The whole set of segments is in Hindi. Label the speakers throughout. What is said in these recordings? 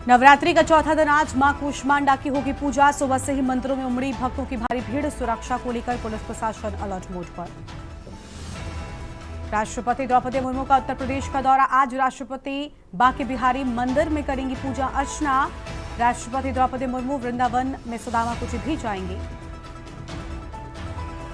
Speaker 1: नवरात्रि का चौथा दिन आज मां कूष्मांडा की होगी पूजा। सुबह से ही मंदिरों में उमड़ी भक्तों की भारी भीड़। सुरक्षा को लेकर पुलिस प्रशासन अलर्ट मोड पर। राष्ट्रपति द्रौपदी मुर्मू का उत्तर प्रदेश का दौरा। आज राष्ट्रपति बांके बिहारी मंदिर में करेंगी पूजा अर्चना। राष्ट्रपति द्रौपदी मुर्मू वृंदावन में सुदामा कुटी भी जाएंगी।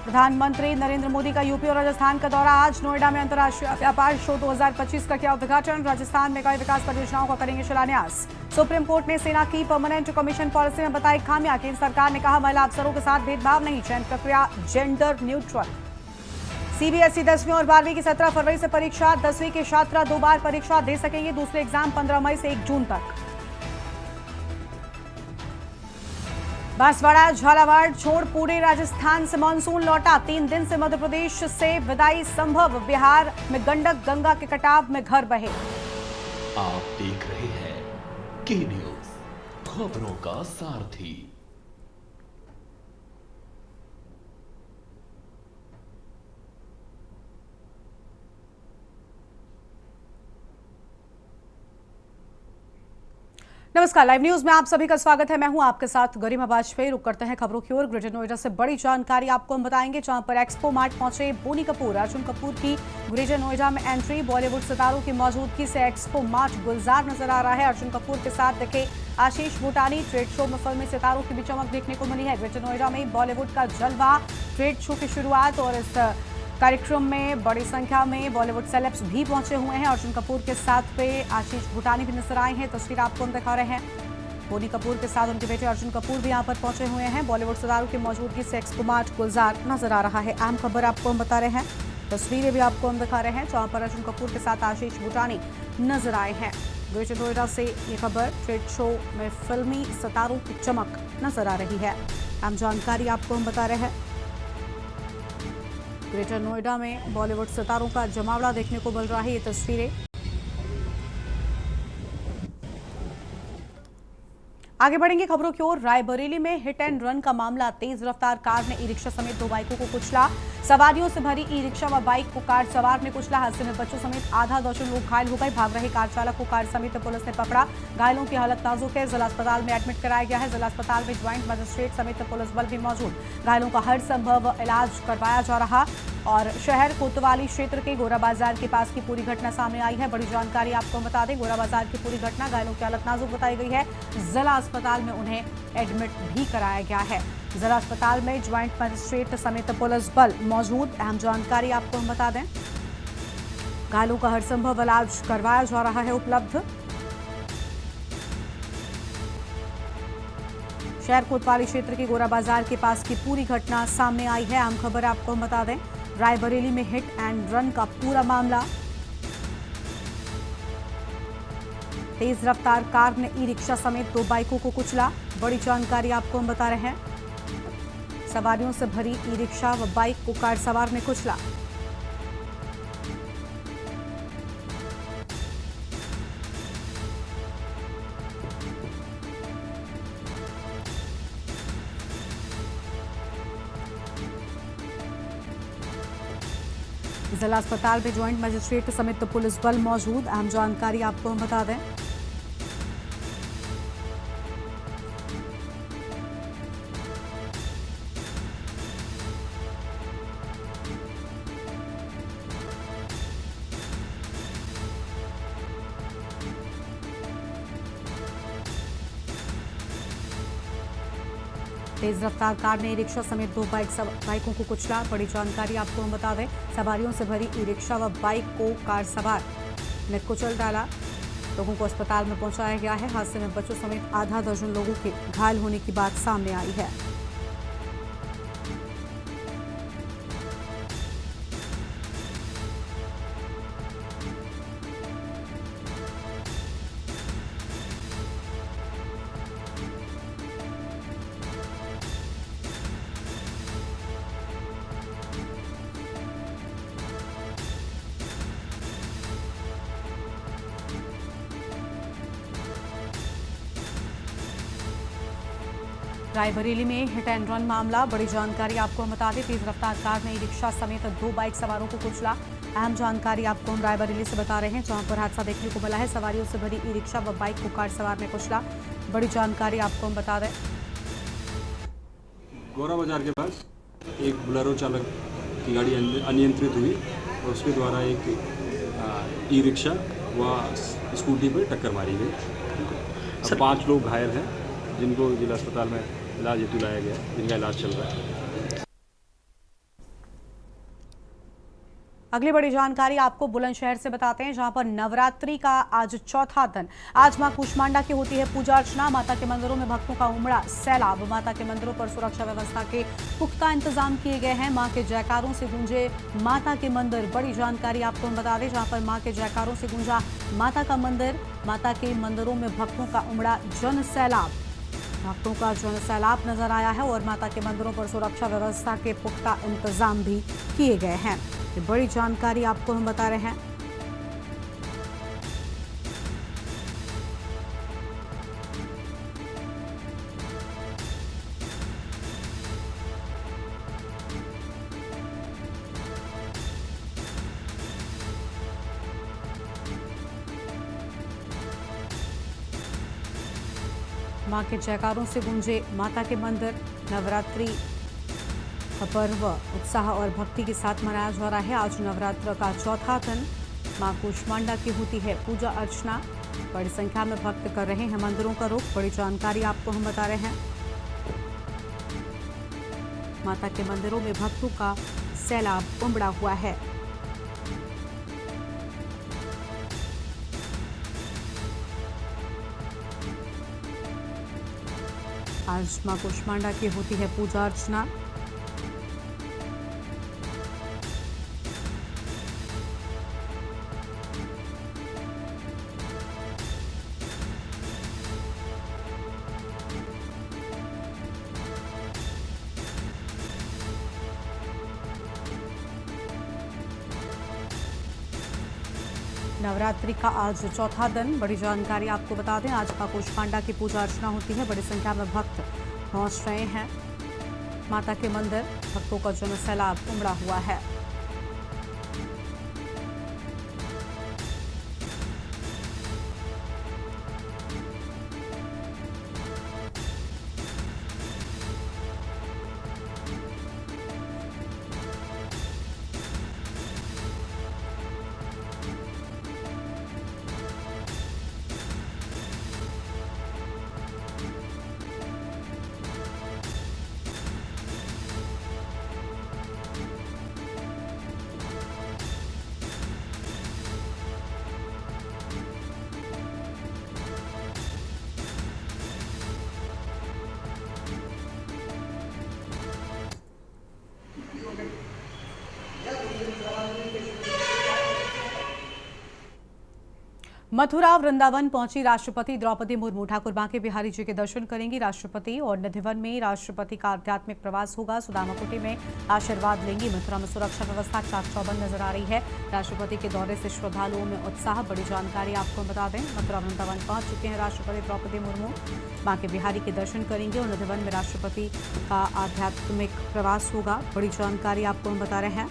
Speaker 1: प्रधानमंत्री नरेंद्र मोदी का यूपी और राजस्थान का दौरा। आज नोएडा में अंतर्राष्ट्रीय व्यापार शो 2025 का किया उद्घाटन। राजस्थान में कई विकास परियोजनाओं का करेंगे शिलान्यास। सुप्रीम कोर्ट ने सेना की परमानेंट कमीशन पॉलिसी में बताई खामियां। केंद्र सरकार ने कहा महिला अफसरों के साथ भेदभाव नहीं, चयन प्रक्रिया जेंडर न्यूट्रल। सीबीएसई 10वीं और 12वीं की 17 फरवरी से परीक्षा। 10वीं के छात्र 2 बार परीक्षा दे सकेंगे। दूसरे एग्जाम 15 मई से 1 जून तक। बांसवाड़ा झालावाड़ छोड़ पूरे राजस्थान से मानसून लौटा। 3 दिन से मध्य प्रदेश से विदाई संभव। बिहार में गंडक गंगा के कटाव में घर बहे।
Speaker 2: आप देख रहे हैं के न्यूज, खबरों का सारथी।
Speaker 1: नमस्कार, लाइव न्यूज में आप सभी का स्वागत है। मैं हूं आपके साथ गरिमा वाजपेयी। रुक करते हैं खबरों की ओर। ग्रेटर नोएडा से बड़ी जानकारी आपको हम बताएंगे, जहां पर एक्सपो मार्ट पहुंचे बोनी कपूर। अर्जुन कपूर की ग्रेटर नोएडा में एंट्री। बॉलीवुड सितारों की मौजूदगी से एक्सपो मार्ट गुलजार नजर आ रहा है। अर्जुन कपूर के साथ दिखे आशीष भूटानी। ट्रेड शो में फिल्मी सितारों की भी चमक देखने को मिली है। ग्रेटर नोएडा में बॉलीवुड का जलवा ट्रेड शो की शुरुआत, और इस कार्यक्रम में बड़ी संख्या में बॉलीवुड सेलेब्स भी पहुंचे हुए हैं। अर्जुन कपूर के साथ पे आशीष भूटानी भी नजर आए हैं। तस्वीर आपको हम दिखा रहे हैं। बोनी कपूर के साथ उनके बेटे अर्जुन कपूर भी यहां पर पहुंचे हुए हैं। बॉलीवुड सितारों की मौजूदगी से एक्सपो मार्ट गुलजार नजर आ रहा है। अहम खबर आपको हम बता रहे हैं। तस्वीरें भी आपको हम दिखा रहे हैं, जहां पर अर्जुन कपूर के साथ आशीष भूटानी नजर आए हैं। ग्रेटर नोएडा से ये खबर। ट्रेड शो में फिल्मी सितारों की चमक नजर आ रही है। अहम जानकारी आपको हम बता रहे हैं। ग्रेटर नोएडा में बॉलीवुड सितारों का जमावड़ा देखने को मिल रहा है। ये तस्वीरें। आगे बढ़ेंगे खबरों की ओर। रायबरेली में हिट एंड रन का मामला। तेज रफ्तार कार ने ई रिक्शा समेत 2 बाइकों को कुचला। सवारियों से भरी ई रिक्शा व बाइक को कार सवार ने कुचला। हादसे में बच्चों समेत आधा दर्जन लोग घायल हो गए। भाग रहे कार चालक को कार समेत पुलिस ने पकड़ा। घायलों की हालत नाजुक है। जिला अस्पताल में एडमिट कराया गया है। जिला अस्पताल में ज्वाइंट मजिस्ट्रेट समेत पुलिस बल भी मौजूद। घायलों का हर संभव इलाज करवाया जा रहा। और शहर कोतवाली क्षेत्र के गोरा बाजार के पास की पूरी घटना सामने आई है। बड़ी जानकारी आपको बता दें, गोरा बाजार की पूरी घटना। घायलों की हालत नाजुक बताई गई है। जिला अस्पताल में उन्हें एडमिट भी कराया गया है। जिला अस्पताल में ज्वाइंट मजिस्ट्रेट समेत पुलिस बल मौजूद। अहम जानकारी आपको हम बता दें, घायलों का हर संभव इलाज करवाया जा रहा है उपलब्ध। शहर कोतवाली क्षेत्र के गोरा बाजार के पास की पूरी घटना सामने आई है। अहम खबर आपको हम बता दें, रायबरेली में हिट एंड रन का पूरा मामला। तेज रफ्तार कार ने ई रिक्शा समेत 2 बाइकों को कुचला। बड़ी जानकारी आपको हम बता रहे हैं। सवारियों से भरी ई रिक्शा व बाइक को कार सवार ने कुचला। जिला अस्पताल में ज्वाइंट मजिस्ट्रेट समेत पुलिस बल मौजूद। अहम जानकारी आपको हम बता दें, तेज रफ्तार कार ने ई रिक्शा समेत 2 बाइकों को कुचला। बड़ी जानकारी आपको हम बता दें, सवारियों से भरी ई रिक्शा व बाइक को कार सवार ने कुचल डाला। लोगों को अस्पताल में पहुंचाया गया है। हादसे में बच्चों समेत आधा दर्जन लोगों के घायल होने की बात सामने आई है। रायबरेली में हिट एंड रन मामला। बड़ी जानकारी आपको हम बता दें, तेज रफ्तार कार ने ई रिक्शा समेत 2 बाइक सवारों को कुचला। अहम जानकारी आपको हम रायबरेली से बता रहे हैं, जहां पर हादसा देखने को मिला है। सवारियों से भरी ई रिक्शा व बाइक को कार सवार ने कुचला। बड़ी जानकारी आपको हम बता दें।
Speaker 3: गौरा बाजार के पास एक बोलेरो चालक की गाड़ी अनियंत्रित हुई और उसके द्वारा एक ई रिक्शा व स्कूटी पर टक्कर मारी गई। अब 5 लोग घायल हैं, जिनको जिला अस्पताल में इलाज हेतु लाया गया, जिनका इलाज चल रहा है।
Speaker 1: अगली बड़ी जानकारी आपको बुलंदशहर से बताते हैं, जहां पर नवरात्रि का आज चौथा दिन। आज मां कूष्मांडा की होती है पूजा अर्चना। माता के मंदिरों में भक्तों का उमड़ा सैलाब। माता के मंदिरों पर सुरक्षा व्यवस्था के पुख्ता इंतजाम किए गए हैं। मां के जयकारों से गूंजे माता के मंदिर। बड़ी जानकारी आपको हम बता दें, जहां पर मां के जयकारों से गूंजा माता का मंदिर। माता के मंदिरों में भक्तों का उमड़ा जन सैलाब। भक्तों का जन सैलाब नजर आया है और माता के मंदिरों पर सुरक्षा व्यवस्था के पुख्ता इंतजाम भी किए गए हैं। ये बड़ी जानकारी आपको हम बता रहे हैं। मां के जयकारों से गूंजे माता के मंदिर। नवरात्रि का पर्व उत्साह और भक्ति के साथ मनाया जा रहा है। आज नवरात्र का चौथा दिन। मां कूष्मांडा की होती है पूजा अर्चना। बड़ी संख्या में भक्त कर रहे हैं मंदिरों का रुख। बड़ी जानकारी आपको हम बता रहे हैं। माता के मंदिरों में भक्तों का सैलाब उमड़ा हुआ है। आज मां कूष्मांडा की होती है पूजा अर्चना। नवरात्रि का आज चौथा दिन। बड़ी जानकारी आपको बता दें, आज मां कूष्मांडा की पूजा अर्चना होती है। बड़ी संख्या में भक्त पहुंच रहे हैं माता के मंदिर। भक्तों का जन सैलाब उमड़ा हुआ है। मथुरा वृंदावन पहुंची राष्ट्रपति द्रौपदी मुर्मू। ठाकुर बांके बिहारी जी के दर्शन करेंगी राष्ट्रपति और निधिवन में राष्ट्रपति का आध्यात्मिक प्रवास होगा। सुदामा कुटी में आशीर्वाद लेंगी। मथुरा में सुरक्षा व्यवस्था चाक चौबंद नजर आ रही है। राष्ट्रपति के दौरे से श्रद्धालुओं में उत्साह। बड़ी जानकारी आपको बता दें, मथुरा वृंदावन पहुंच चुके हैं राष्ट्रपति द्रौपदी मुर्मू। बांके बिहारी के दर्शन करेंगे और निधिवन में राष्ट्रपति का आध्यात्मिक प्रवास होगा। बड़ी जानकारी आपको हम बता रहे हैं।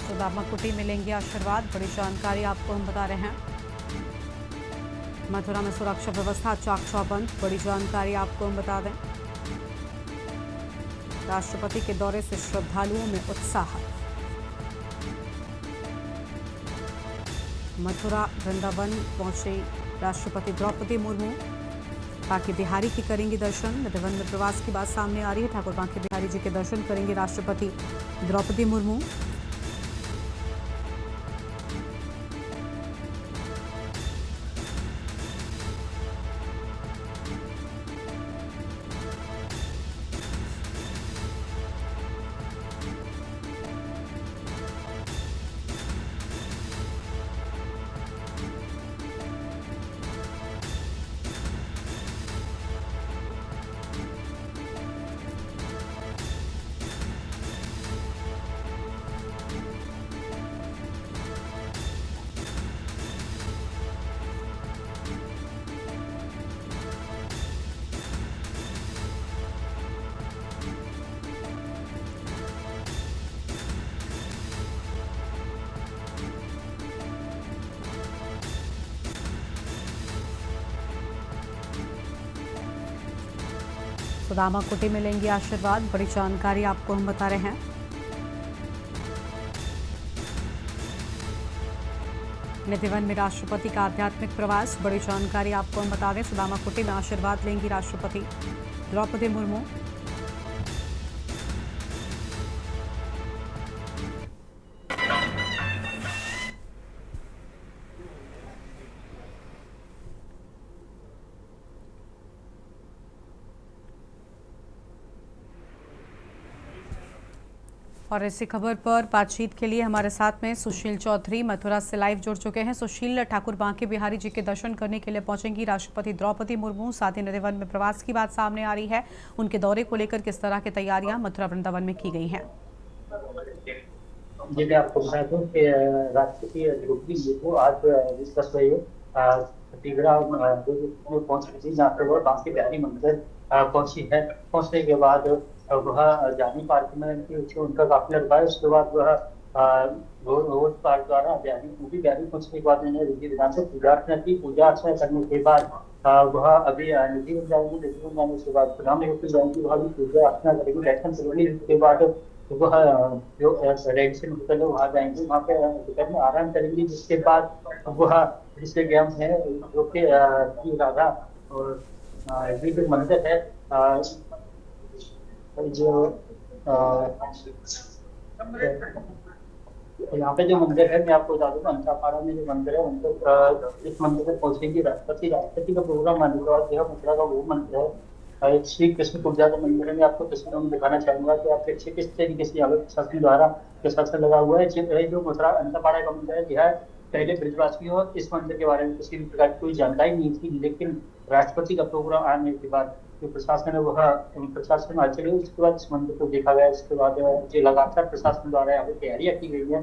Speaker 1: सुदामा कुटी में लेंगे आशीर्वाद। बड़ी जानकारी आपको हम बता रहे हैं। मथुरा में सुरक्षा व्यवस्था चाक चौबंद। बड़ी जानकारी आपको हम बता दें। राष्ट्रपति के दौरे से श्रद्धालुओं में उत्साह। मथुरा वृंदावन पहुंचे राष्ट्रपति द्रौपदी मुर्मू। बांके बिहारी की करेंगी दर्शन। निधिवन में प्रवास की बात सामने आ रही है। ठाकुर बांके बिहारी जी के दर्शन करेंगे राष्ट्रपति द्रौपदी मुर्मू। सुदामा कुटी में लेंगे आशीर्वाद। बड़ी जानकारी आपको हम बता रहे हैं। निधिवन में राष्ट्रपति का आध्यात्मिक प्रवास। बड़ी जानकारी आपको हम बता दें। सुदामा कुटी में आशीर्वाद लेंगी राष्ट्रपति द्रौपदी मुर्मू। और इसी खबर पर बातचीत के लिए हमारे साथ में सुशील चौधरी मथुरा से लाइव जुड़ चुके हैं। सुशील, ठाकुर बांके बिहारी जी के दर्शन करने के लिए पहुंचेंगी राष्ट्रपति द्रौपदी मुर्मू। साथ ही निधिवन में प्रवास की बात सामने आ रही है। उनके दौरे को लेकर किस तरह की तैयारियां मथुरा वृंदावन में की गई हैं?
Speaker 4: जी, मैं आपको बता दूं कि राष्ट्रपति द्रौपदी मुर्मू आज 10 बजे छत्तीसगढ़ पहुंच रही थी, जहाँ पे वो बांके बिहारी मंदिर पहुंची है। पहुंचने के बाद वह जानी पार्क में उनका काफिला रुका है। उसके बाद वह पार्क द्वारा बिहारी पहुंचने के बाद उन्होंने विधि विधान से पूजा अर्चना की। पूजा अर्चना करने के बाद वह अभी निधि बन जाएंगे। निधि बन जाने के बाद प्रधानमंत्री जाएंगी, वह भी पूजा अर्चना करेंगी, दर्शन करेंगी। उसके बाद वह जो रेजिडेंशियल होटल है वहाँ जाएंगे, वहाँ पे होटल में आराम करेंगी। जिसके बाद वह जिसके गेम है जो कि राधा और ये जो मंदिर है जो यहाँ पे जो मंदिर है, मैं आपको बता दूँ अंतापाड़ा में जो मंदिर है, इस मंदिर में पहुंचेंगे राष्ट्रपति का प्रोग्राम आने के बाद यह मथुरा का वो मंदिर है श्री कृष्ण पूजा का मंदिर है। मैं आपको तस्वीरों में दिखाना चाहूंगा कि आप देखिए किस तरीके से यहाँ पे प्रशासन द्वारा प्रशासन लगा हुआ है। जो मथुरा अंतापाड़ा का मंदिर है, यह पहले ब्रिजवासियों और इस मंदिर के बारे में किसी भी प्रकार की कोई जानकारी नहीं थी, लेकिन राष्ट्रपति का प्रोग्राम आने के बाद जो प्रशासन है वह प्रशासन में चले। उसके बाद इस मंदिर को देखा गया। इसके बाद जो लगातार प्रशासन द्वारा यहाँ पे तैयारियां की गई है।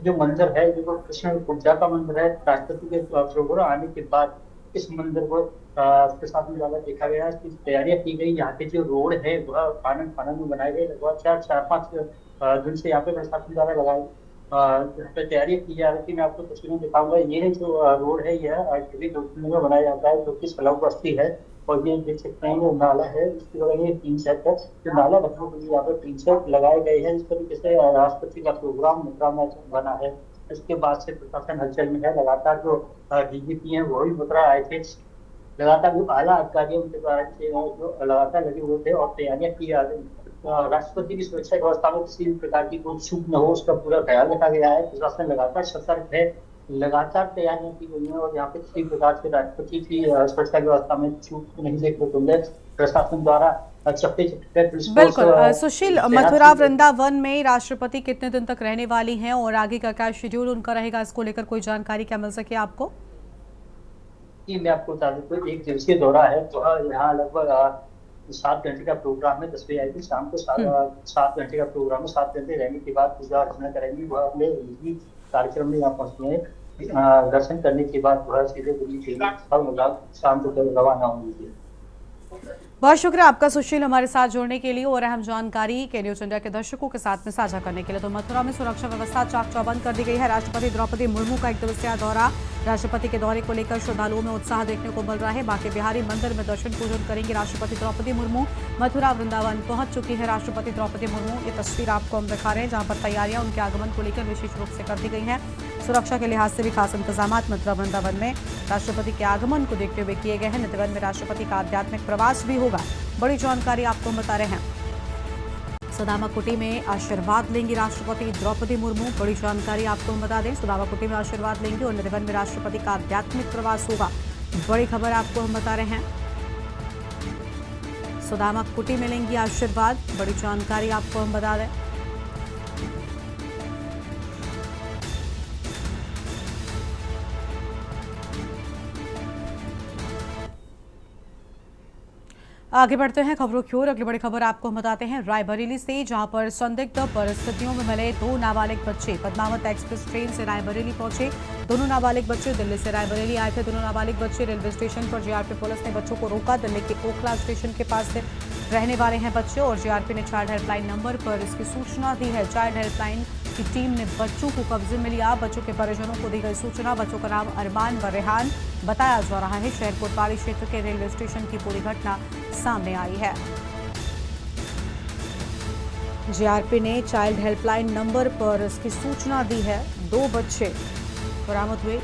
Speaker 4: जो मंदिर है जो कृष्ण पूजा का मंदिर है, राष्ट्रपति के प्रोग्राम आने के बाद इस मंदिर को प्रशासन द्वारा देखा गया, इसकी तैयारियां की गई। यहाँ के जो रोड है वह आनंद में बनाए गए। लगभग 4-5 दिन से यहाँ पे प्रशासन द्वारा लगाए तैयारी की जा रही थी। मैं आपको तस्वीरें दिखाऊंगा। ये है जो रोड है, यह में बनाया जाता है, जो कि सलाव बस्ती है। और ये देख सकते हैं ये नाला है, इसकी वजह ये 3 सेट है। जो नाला रखने के लिए यहाँ पे 3 सेट लगाए गए हैं। इस तरीके से राष्ट्रपति का प्रोग्राम मथुरा में बना है। इसके बाद से प्रशासन हलचल में है। लगातार जो डीजीपी हैं वो भी मथुरा आए थे। लगातार जो आला अधिकारियों के द्वारा जो लगातार लगे हुए थे और तैयारियां की जा रही। राष्ट्रपति की सुरक्षा व्यवस्था में किसी भी प्रकार की कोई चूक न हो, उसका पूरा ख्याल रखा गया है। प्रशासन लगातार सतर्क है, लगातार तैयारियां की गई हैं और यहाँ पे किसी प्रकार से राष्ट्रपति की सुरक्षा व्यवस्था में चूक नहीं देखने को मिले। प्रशासन द्वारा
Speaker 1: बिल्कुल। सुशील, मथुरा वृंदावन में राष्ट्रपति कितने दिन तक रहने वाली हैं और आगे का क्या शेड्यूल उनका रहेगा, इसको लेकर कोई जानकारी क्या मिल सके आपको?
Speaker 4: जी, मैं आपको बता दूं 1 दिवसीय दौरा है। तो यहाँ लगभग 7 घंटे का प्रोग्राम है। 10 बजे आई थी, शाम को 7 घंटे का प्रोग्राम है। 7 घंटे रहने के बाद पूजा अर्चना करेंगी। वह अपने कार्यक्रम में यहाँ पहुंचते हैं। दर्शन करने के बाद वह सीधे दिल्ली के लिए शाम को रवाना होंगी।
Speaker 1: बहुत शुक्रिया आपका सुशील हमारे साथ जुड़ने के लिए और अहम जानकारी के न्यूज इंडिया के दर्शकों के साथ में साझा करने के लिए। तो मथुरा में सुरक्षा व्यवस्था चाक चौबंद कर दी गई है। राष्ट्रपति द्रौपदी मुर्मू का 1 दिवसीय दौरा, राष्ट्रपति के दौरे को लेकर श्रद्धालुओं में उत्साह देखने को मिल रहा है। बांके बिहारी मंदिर में दर्शन पूजन करेंगे राष्ट्रपति द्रौपदी मुर्मू। मथुरा वृंदावन पहुंच चुकी है राष्ट्रपति द्रौपदी मुर्मू। ये तस्वीर आपको हम दिखा रहे हैं, जहां पर तैयारियां उनके आगमन को लेकर विशेष रूप से कर दी गई हैं। सुरक्षा के लिहाज से भी खास इंतजाम मथुरा वृंदावन में राष्ट्रपति के आगमन को देखते हुए किए गए हैं। निधिवन में राष्ट्रपति का आध्यात्मिक प्रवास भी होगा। बड़ी जानकारी आपको हम बता रहे हैं। सुदामा कुटी में आशीर्वाद लेंगी राष्ट्रपति द्रौपदी मुर्मू। बड़ी जानकारी आपको हम बता दें, सुदामा कुटी में आशीर्वाद लेंगे और निधिवन में राष्ट्रपति का आध्यात्मिक प्रवास होगा। बड़ी खबर आपको हम बता रहे हैं, सुदामा कुटी में लेंगी आशीर्वाद। बड़ी जानकारी आपको हम बता दें। आगे बढ़ते हैं खबरों की ओर। अगली बड़ी खबर आपको हम बताते हैं रायबरेली से, जहां पर संदिग्ध परिस्थितियों में मिले 2 नाबालिग बच्चे पद्मावत एक्सप्रेस ट्रेन से रायबरेली पहुंचे। दोनों नाबालिग बच्चे दिल्ली से रायबरेली आए थे। दोनों नाबालिग बच्चे रेलवे स्टेशन पर जीआरपी पुलिस ने बच्चों को रोका। दिल्ली के ओखला स्टेशन के पास से रहने वाले हैं बच्चे और जीआरपी ने चाइल्ड हेल्पलाइन नंबर पर इसकी सूचना दी है। चाइल्ड हेल्पलाइन की टीम ने बच्चों को कब्जे में लिया। बच्चों के परिजनों को दी गई सूचना। बच्चों का नाम अरमान व रेहान बताया जा रहा है। शहर कोतवाली क्षेत्र के रेलवे स्टेशन की पूरी घटना सामने आई है। जीआरपी ने चाइल्ड हेल्पलाइन नंबर पर इसकी सूचना दी है। 2 बच्चे बरामद हुए।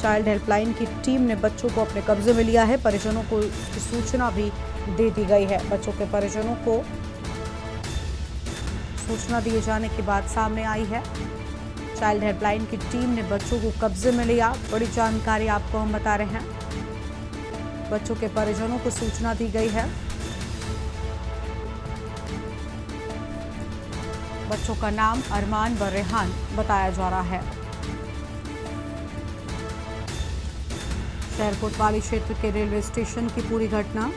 Speaker 1: चाइल्ड हेल्पलाइन की टीम ने बच्चों को अपने कब्जे में लिया है। परिजनों को इसकी सूचना भी दे दी गई है। बच्चों के परिजनों को सूचना दिए जाने के बाद सामने आई है। चाइल्ड हेल्पलाइन की टीम ने बच्चों को कब्जे में लिया। बड़ी जानकारी आपको हम बता रहे हैं। बच्चों के परिजनों को सूचना दी गई है। बच्चों का नाम अरमान व रेहान बताया जा रहा है। शहर कोतवाली क्षेत्र के रेलवे स्टेशन की पूरी घटना।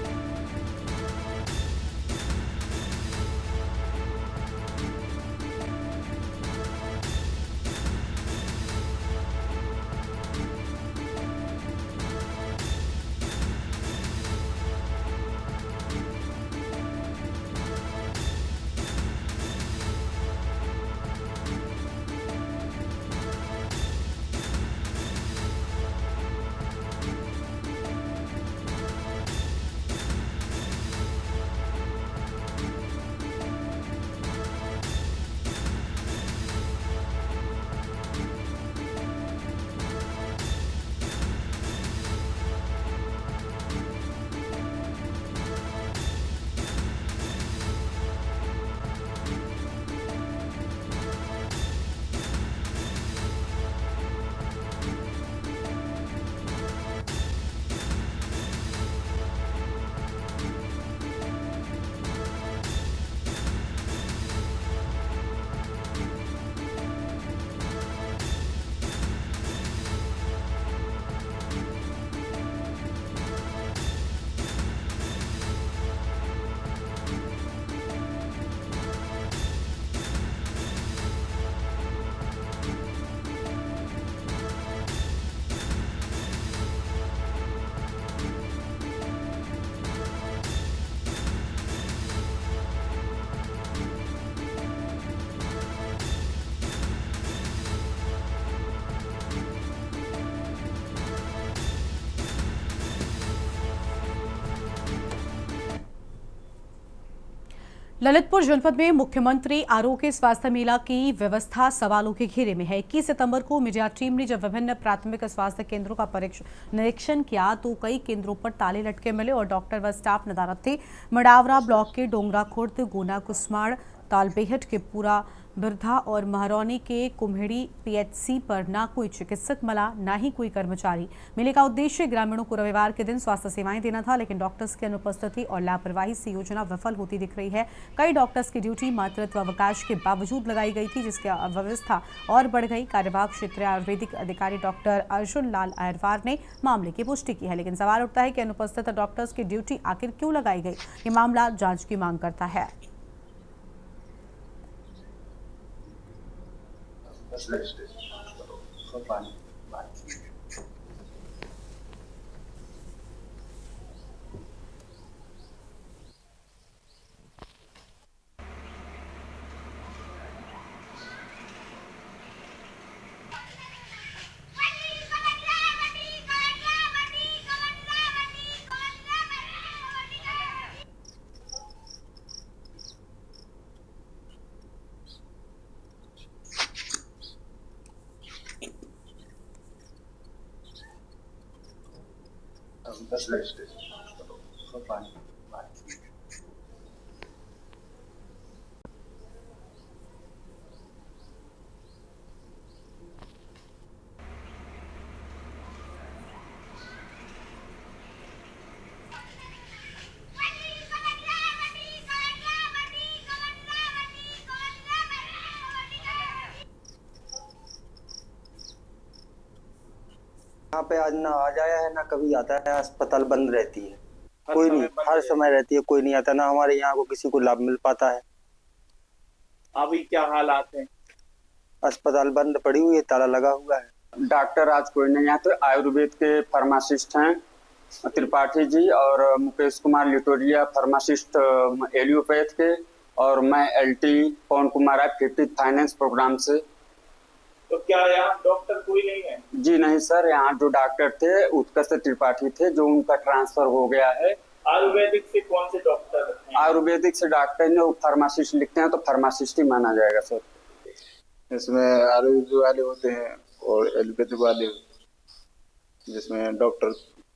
Speaker 1: ललितपुर जनपद में मुख्यमंत्री आरोग्य स्वास्थ्य मेला की व्यवस्था सवालों के घेरे में है। 21 सितंबर को मीडिया टीम ने जब विभिन्न प्राथमिक स्वास्थ्य केंद्रों का निरीक्षण किया तो कई केंद्रों पर ताले लटके मिले और डॉक्टर व स्टाफ नदारद थे। मडावरा ब्लॉक के डोंगरा खुर्द, गोना कुसमाड़, तालबेहट के पूरा बिरधा और महरौनी के कुम्हेड़ी पीएचसी पर ना कोई चिकित्सक मिला, ना ही कोई कर्मचारी। मेले का उद्देश्य ग्रामीणों को रविवार के दिन स्वास्थ्य सेवाएं देना था, लेकिन डॉक्टर्स की अनुपस्थिति और लापरवाही से योजना विफल होती दिख रही है। कई डॉक्टर्स की ड्यूटी मातृत्व अवकाश के बावजूद लगाई गई थी, जिसकी अव्यवस्था और बढ़ गई। कार्यवाहक क्षेत्रीय आयुर्वेदिक अधिकारी डॉक्टर अर्जुन लाल अयरवार ने मामले की पुष्टि की है, लेकिन सवाल उठता है कि अनुपस्थित डॉक्टर्स की ड्यूटी आखिर क्यों लगाई गई। ये मामला जांच की मांग करता है।
Speaker 5: यहाँ पे आज ना आ जाया है ना कभी आता है। अस्पताल बंद रहती है, कोई नहीं, हर समय रहती है, कोई नहीं आता ना। हमारे यहाँ को किसी को लाभ मिल पाता है।
Speaker 6: अभी क्या हालात हैं?
Speaker 5: अस्पताल बंद पड़ी हुई है, ताला लगा हुआ है।
Speaker 7: डॉक्टर आज कोई नहीं है, तो आयुर्वेद के फार्मासिस्ट हैं त्रिपाठी जी और मुकेश कुमार लिटोरिया फार्मासिस्ट एलियोपैथ के, और मैं एलटी पवन कुमार है 50 फाइनेंस प्रोग्राम से।
Speaker 6: तो क्या यहाँ डॉक्टर कोई नहीं है?
Speaker 7: जी नहीं सर, यहाँ जो डॉक्टर थे उत्कर्ष त्रिपाठी थे, जो उनका ट्रांसफर हो गया है।
Speaker 6: आयुर्वेदिक से कौन से डॉक्टर हैं?
Speaker 7: आयुर्वेदिक से डॉक्टर ने वो फार्मासिस्ट लिखते हैं, तो फार्मासिस्ट ही माना जाएगा सर।
Speaker 8: इसमें आयुर्वेद वाले होते हैं और एलोपैथिक वाले, जिसमें डॉक्टर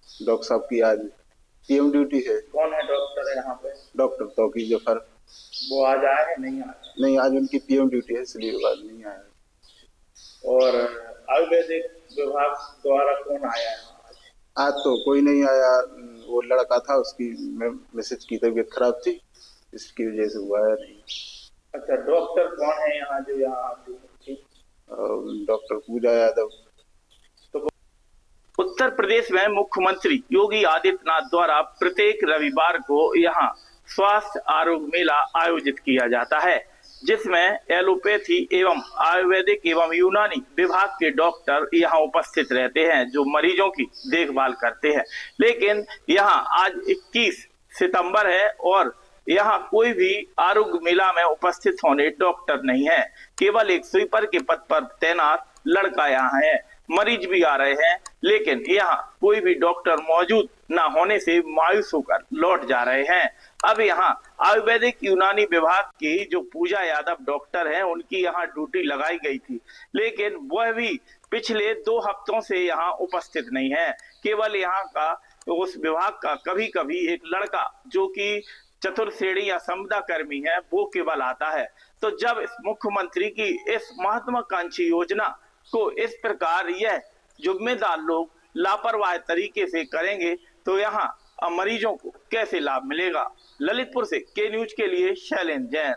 Speaker 8: साहब की आज पीएम ड्यूटी है।
Speaker 6: कौन है डॉक्टर है यहाँ पे?
Speaker 8: डॉक्टर तौकीर जफर।
Speaker 6: वो आज आए हैं? नहीं आए?
Speaker 8: नहीं, आज उनकी पीएम ड्यूटी है, इसलिए वो आज नहीं आया।
Speaker 6: और आयुर्वेदिक विभाग द्वारा कौन आया है
Speaker 8: आज? तो कोई नहीं आया, वो लड़का था, उसकी मिसेज की तबीयत खराब थी, इसकी वजह से वो आया नहीं।
Speaker 6: अच्छा, डॉक्टर कौन है यहाँ जो यहाँ थी?
Speaker 8: डॉक्टर पूजा यादव।
Speaker 6: उत्तर प्रदेश में मुख्यमंत्री योगी आदित्यनाथ द्वारा प्रत्येक रविवार को यहाँ स्वास्थ्य आरोग्य मेला आयोजित किया जाता है, जिसमें एलोपैथी एवं आयुर्वेदिक एवं यूनानी विभाग के डॉक्टर यहाँ उपस्थित रहते हैं, जो मरीजों की देखभाल करते हैं। लेकिन यहाँ आज 21 सितंबर है और यहाँ कोई भी आरोग्य मेला में उपस्थित होने डॉक्टर नहीं है। केवल एक स्वीपर के पद पर तैनात लड़का यहाँ है। मरीज भी आ रहे हैं, लेकिन यहाँ कोई भी डॉक्टर मौजूद न होने से मायूस होकर लौट जा रहे हैं। अब यहाँ आयुर्वेदिक यूनानी विभाग की जो पूजा यादव डॉक्टर हैं, उनकी यहाँ ड्यूटी लगाई गई थी, लेकिन वह भी पिछले 2 हफ्तों से यहाँ उपस्थित नहीं है। केवल यहाँ का उस विभाग का कभी कभी एक लड़का जो कि चतुर्श्रेणी या संविदा कर्मी है, वो केवल आता है। तो जब इस मुख्यमंत्री की इस महत्वाकांक्षी योजना को इस प्रकार यह जिम्मेदार लोग लापरवाह तरीके से करेंगे, तो यहाँ मरीजों को कैसे लाभ मिलेगा? ललितपुर से के न्यूज के लिए शैलेंद्र जैन।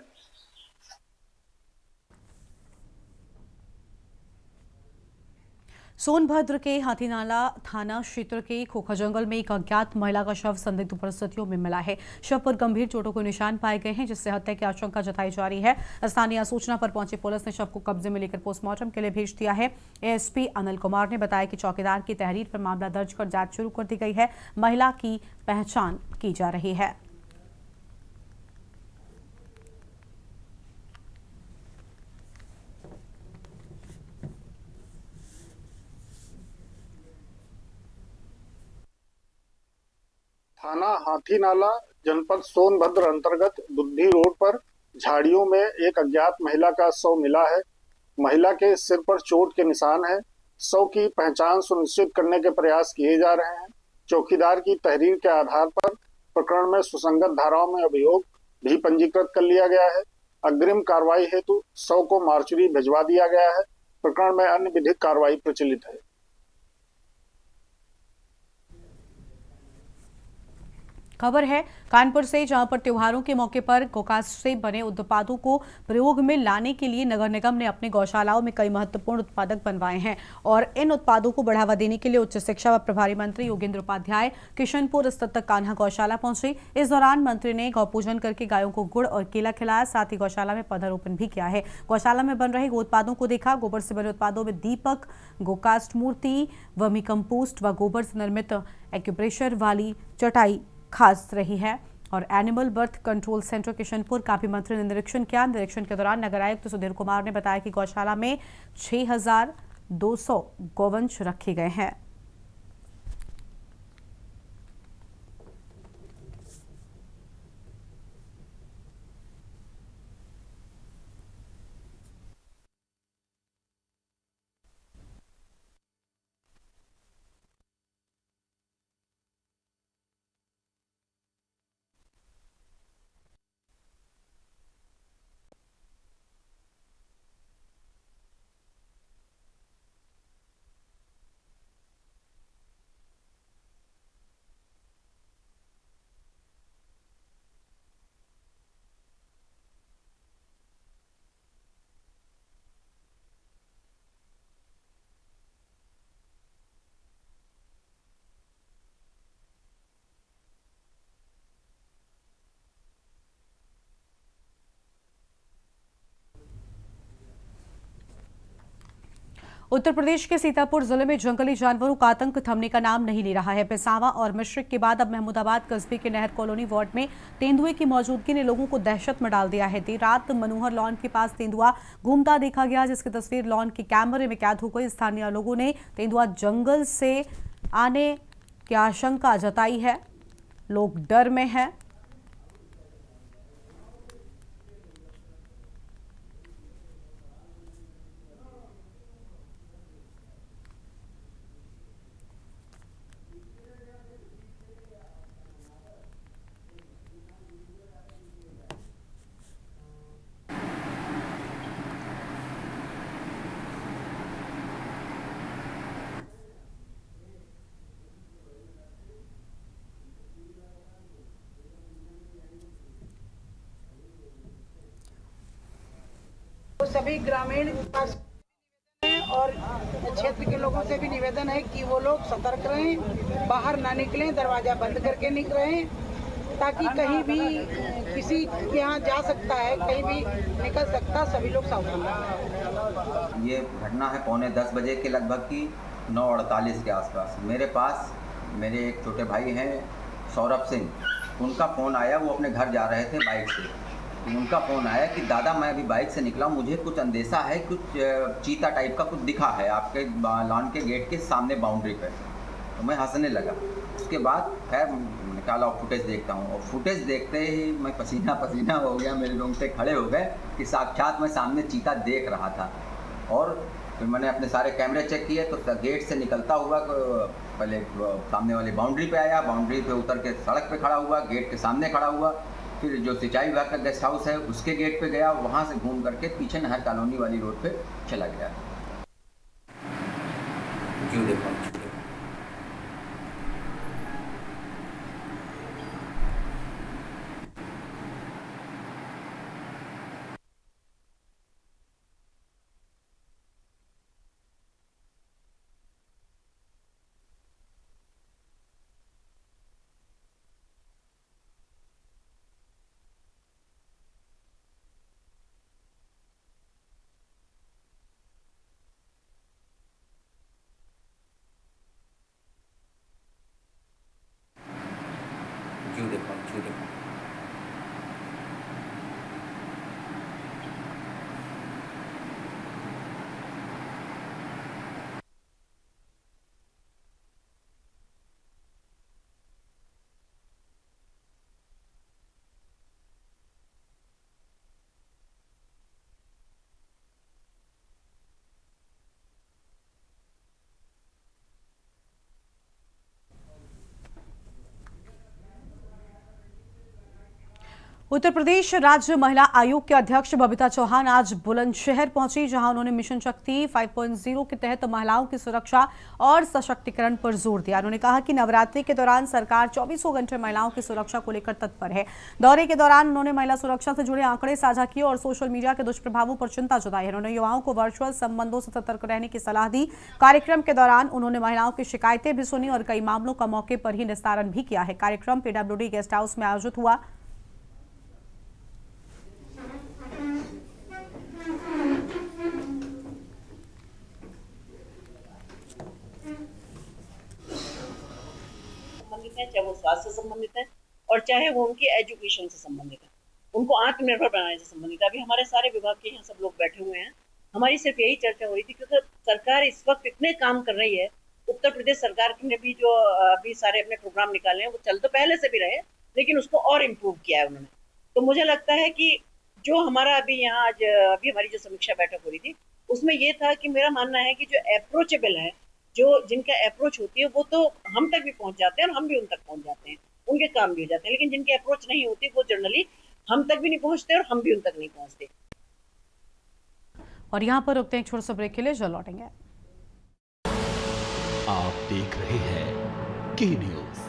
Speaker 1: सोनभद्र के हाथीनाला थाना क्षेत्र के खोखा जंगल में एक अज्ञात महिला का शव संदिग्ध परिस्थितियों में मिला है। शव पर गंभीर चोटों के निशान पाए गए हैं, जिससे हत्या की आशंका जताई जा रही है। स्थानीय सूचना पर पहुंची पुलिस ने शव को कब्जे में लेकर पोस्टमार्टम के लिए भेज दिया है। एएसपी अनिल कुमार ने बताया कि चौकीदार की तहरीर पर मामला दर्ज कर जांच शुरू कर दी गई है। महिला की पहचान की जा रही है।
Speaker 9: थाना हाथीनाला जनपद सोनभद्र अंतर्गत बुद्धि रोड पर झाड़ियों में एक अज्ञात महिला का शव मिला है। महिला के सिर पर चोट के निशान है। शव की पहचान सुनिश्चित करने के प्रयास किए जा रहे हैं। चौकीदार की तहरीर के आधार पर प्रकरण में सुसंगत धाराओं में अभियोग भी पंजीकृत कर लिया गया है। अग्रिम कार्रवाई हेतु शव को मार्चुरी भिजवा दिया गया है। प्रकरण में अन्य विधिक कार्रवाई प्रचलित है।
Speaker 1: खबर है कानपुर से, जहां पर त्योहारों के मौके पर गोकास्ट से बने उत्पादों को प्रयोग में लाने के लिए नगर निगम ने अपने गौशालाओं में कई महत्वपूर्ण उत्पादक बनवाए हैं और इन उत्पादों को बढ़ावा देने के लिए उच्च शिक्षा व प्रभारी मंत्री योगेंद्र उपाध्याय किशनपुर स्थित कान्हा गौशाला पहुंचे। इस दौरान मंत्री ने गौ पूजन करके गायों को गुड़ और केला खिलाया, साथ ही गौशाला में पौधारोपण भी किया है। गौशाला में बन रहे गो उत्पादों को देखा। गोबर से बने उत्पादों में दीपक, गोकास्ट मूर्ति, वर्मी कंपोस्ट व गोबर से निर्मित एक्यूप्रेशर वाली चटाई खास रही है। और animal birth control centre Kishanpur का भी मंत्री ने निरीक्षण किया। निरीक्षण के दौरान नगर आयुक्त सुधीर कुमार ने बताया कि गौशाला में 6200 गौवंश रखे गए हैं। उत्तर प्रदेश के सीतापुर जिले में जंगली जानवरों का आतंक थमने का नाम नहीं ले रहा है। पिसावा और मिश्रिक के बाद अब महमूदाबाद कस्बे के नहर कॉलोनी वार्ड में तेंदुए की मौजूदगी ने लोगों को दहशत में डाल दिया है। देर रात मनोहर लॉन के पास तेंदुआ घूमता देखा गया, जिसकी तस्वीर लॉन के कैमरे में कैद हो गई। स्थानीय लोगों ने तेंदुआ जंगल से आने की आशंका जताई है। लोग डर में हैं।
Speaker 10: सभी ग्रामीण और क्षेत्र के लोगों से भी निवेदन है कि वो लोग सतर्क रहें, बाहर ना निकलें, दरवाजा बंद करके निकलें, ताकि कहीं भी किसी के यहाँ जा सकता है, कहीं भी निकल सकता, सभी लोग सावधान रहें।
Speaker 11: ये घटना है 9:45 बजे के लगभग की, 9:48 के आसपास। मेरे पास मेरे एक छोटे भाई हैं सौरभ सिंह, उनका फ़ोन आया। वो अपने घर जा रहे थे बाइक से। उनका फ़ोन आया कि दादा मैं अभी बाइक से निकला, मुझे कुछ अंदेशा है, कुछ चीता टाइप का कुछ दिखा है आपके लॉन के गेट के सामने बाउंड्री पर। तो मैं हंसने लगा। उसके बाद खैर निकाला और फुटेज देखता हूँ, और फुटेज देखते ही मैं पसीना पसीना हो गया, मेरे रोंगटे खड़े हो गए कि साक्षात मैं सामने चीता देख रहा था। और फिर मैंने अपने सारे कैमरे चेक किए तो गेट से निकलता हुआ पहले सामने वाली बाउंड्री पे आया, बाउंड्री पे उतर के सड़क पे खड़ा हुआ, गेट के सामने खड़ा हुआ। फिर जो सिंचाई विभाग का गेस्ट हाउस है उसके गेट पे गया, वहाँ से घूम करके पीछे नहर कॉलोनी वाली रोड पे चला गया। क्यों देखो
Speaker 1: उत्तर प्रदेश राज्य महिला आयोग के अध्यक्ष बबीता चौहान आज बुलंदशहर पहुंची, जहां उन्होंने मिशन शक्ति 5.0 के तहत महिलाओं की सुरक्षा और सशक्तिकरण पर जोर दिया। उन्होंने कहा कि नवरात्रि के दौरान सरकार 24 घंटे महिलाओं की सुरक्षा को लेकर तत्पर है। दौरे के दौरान उन्होंने महिला सुरक्षा से जुड़े आंकड़े साझा किए और सोशल मीडिया के दुष्प्रभावों पर चिंता जताई। उन्होंने युवाओं को वर्चुअल संबंधों से सतर्क रहने की सलाह दी। कार्यक्रम के दौरान उन्होंने महिलाओं की शिकायतें भी सुनी और कई मामलों का मौके पर ही निस्तारण भी किया है। कार्यक्रम PWD गेस्ट हाउस में आयोजित हुआ।
Speaker 12: चाहे वो स्वास्थ्य से संबंधित है और चाहे वो उनकी एजुकेशन से संबंधित है, उनको आत्मनिर्भर बनाने से संबंधित है। अभी हमारे सारे विभाग के यहाँ सब लोग बैठे हुए हैं। हमारी सिर्फ यही चर्चा हो रही थी क्योंकि सरकार इस वक्त इतने काम कर रही है। उत्तर प्रदेश सरकार ने भी जो अभी सारे अपने प्रोग्राम निकाले हैं वो चल तो पहले से भी रहे, लेकिन उसको और इम्प्रूव किया है उन्होंने। तो मुझे लगता है कि जो हमारा अभी यहाँ आज अभी हमारी जो समीक्षा बैठक हो रही थी उसमें ये था कि मेरा मानना है कि जो अप्रोचेबल है, जो जिनका अप्रोच होती है वो तो हम तक भी पहुंच जाते हैं और हम भी उन तक पहुंच जाते हैं, उनके काम भी हो जाते हैं। लेकिन जिनकी अप्रोच नहीं होती वो जनरली हम तक भी नहीं पहुंचते और हम भी उन तक नहीं पहुंचते।
Speaker 1: और यहाँ पर रुकते हैं एक छोटे से ब्रेक के लिए, जल्द लौटेंगे।
Speaker 2: आप देख रहे हैं के न्यूज़